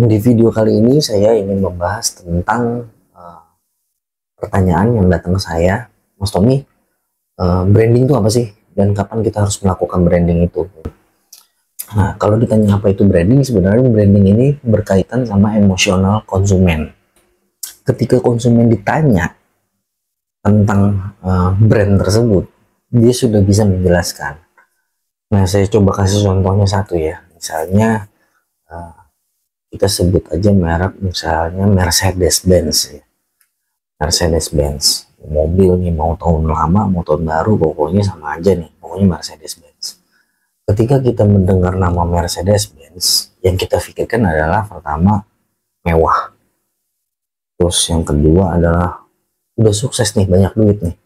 Di video kali ini saya ingin membahas tentang pertanyaan yang datang ke saya, Mas Tommy, branding itu apa sih? Dan kapan kita harus melakukan branding itu? Nah, kalau ditanya apa itu branding, sebenarnya branding ini berkaitan sama emosional konsumen. Ketika konsumen ditanya tentang brand tersebut, dia sudah bisa menjelaskan. Nah, saya coba kasih contohnya satu ya. Misalnya, uh, kita sebut aja merek, misalnya Mercedes-Benz ya. Mercedes-Benz mobil nih, mau tahun lama mau tahun baru pokoknya sama aja nih, pokoknya Mercedes-Benz. Ketika kita mendengar nama Mercedes-Benz, yang kita pikirkan adalah pertama mewah, terus yang kedua adalah udah sukses nih, banyak duit nih,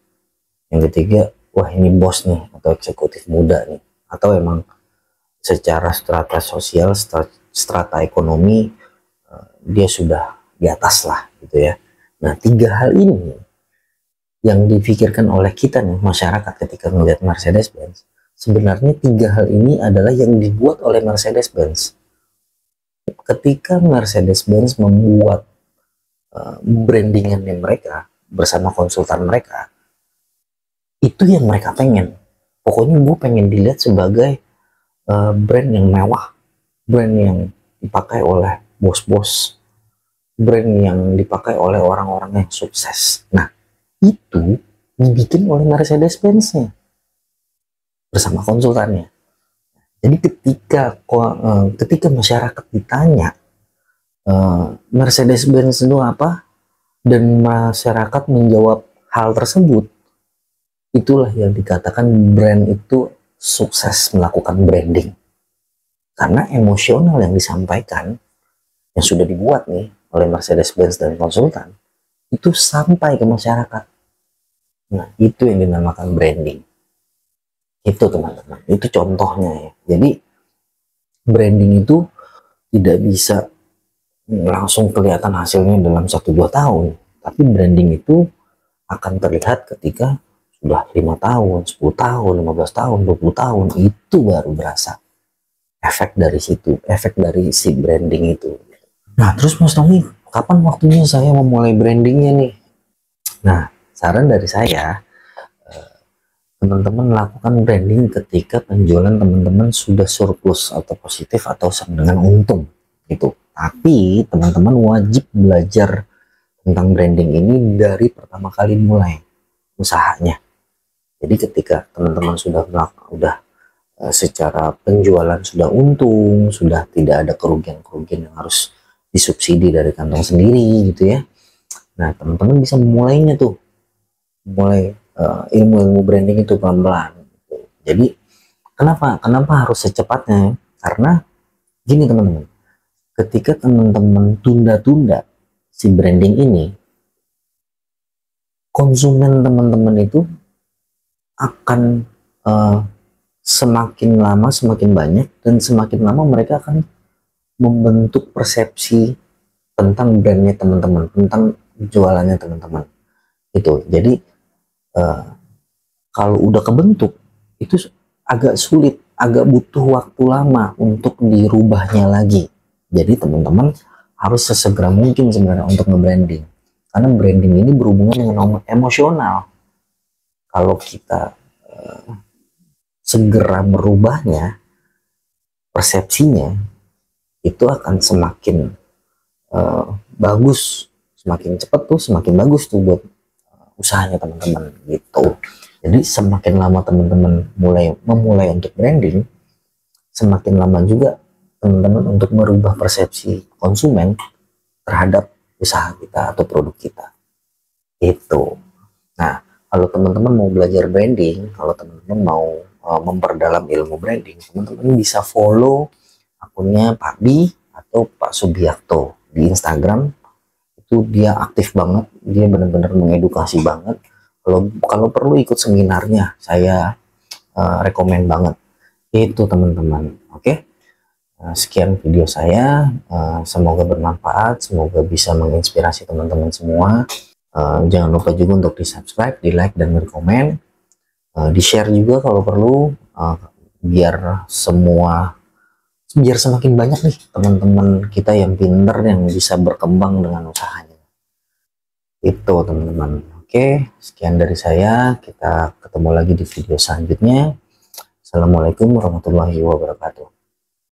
yang ketiga wah ini bos nih atau eksekutif muda nih, atau emang secara strata sosial, strata ekonomi, dia sudah di atas lah gitu ya. Nah, tiga hal ini yang dipikirkan oleh kita nih, masyarakat, ketika melihat Mercedes-Benz. Sebenarnya tiga hal ini adalah yang dibuat oleh Mercedes-Benz. Ketika Mercedes-Benz membuat brandingannya mereka bersama konsultan mereka, itu yang mereka pengen. Pokoknya gue pengen dilihat sebagai brand yang mewah, brand yang dipakai oleh bos-bos, brand yang dipakai oleh orang-orang yang sukses. Nah, itu dibikin oleh Mercedes-Benz-nya bersama konsultannya. Jadi ketika masyarakat ditanya Mercedes-Benz itu apa, dan masyarakat menjawab hal tersebut, itulah yang dikatakan brand itu sukses melakukan branding. Karena emosional yang disampaikan, yang sudah dibuat nih oleh Mercedes-Benz dan konsultan, itu sampai ke masyarakat. Nah, itu yang dinamakan branding. Itu teman-teman, itu contohnya ya. Jadi branding itu tidak bisa langsung kelihatan hasilnya dalam 1-2 tahun, tapi branding itu akan terlihat ketika sudah 5 tahun, 10 tahun, 15 tahun, 20 tahun, itu baru berasa efek dari situ, efek dari si branding itu. Nah, terus Mas Tommy, kapan waktunya saya memulai brandingnya nih? Nah, saran dari saya, teman-teman melakukan branding ketika penjualan teman-teman sudah surplus atau positif atau dengan untung gitu. Tapi teman-teman wajib belajar tentang branding ini dari pertama kali mulai usahanya. Jadi ketika teman-teman sudah secara penjualan sudah untung, sudah tidak ada kerugian-kerugian yang harus disubsidi dari kantong sendiri gitu ya. Nah, teman-teman bisa memulainya tuh, mulai ilmu-ilmu branding itu pelan-pelan. Jadi kenapa harus secepatnya? Karena gini teman-teman, ketika teman-teman tunda-tunda si branding ini, konsumen teman-teman itu akan semakin lama semakin banyak, dan semakin lama mereka akan membentuk persepsi tentang brandnya teman-teman, tentang jualannya teman-teman itu. Jadi kalau udah kebentuk itu agak sulit, agak butuh waktu lama untuk dirubahnya lagi. Jadi teman-teman harus sesegera mungkin sebenarnya untuk nge-branding, karena branding ini berhubungan dengan emosional. Kalau kita segera merubahnya, persepsinya itu akan semakin bagus, semakin cepat tuh semakin bagus tuh buat usahanya teman-teman gitu. Jadi semakin lama teman-teman memulai untuk branding, semakin lama juga teman-teman untuk merubah persepsi konsumen terhadap usaha kita atau produk kita itu. Nah, kalau teman-teman mau belajar branding, kalau teman-teman mau memperdalam ilmu branding, teman-teman bisa follow akunnya Pak Bi atau Pak Subiakto di Instagram. Itu dia aktif banget, dia benar-benar mengedukasi banget. Kalau perlu ikut seminarnya, saya rekomen banget itu teman-teman. Oke, sekian video saya, semoga bermanfaat, semoga bisa menginspirasi teman-teman semua. Jangan lupa juga untuk di subscribe, di like, dan berkomen, di share juga kalau perlu, biar semua biar semakin banyak nih teman-teman kita yang pinter yang bisa berkembang dengan usahanya. Itu teman-teman. Oke, sekian dari saya. Kita ketemu lagi di video selanjutnya. Assalamualaikum warahmatullahi wabarakatuh.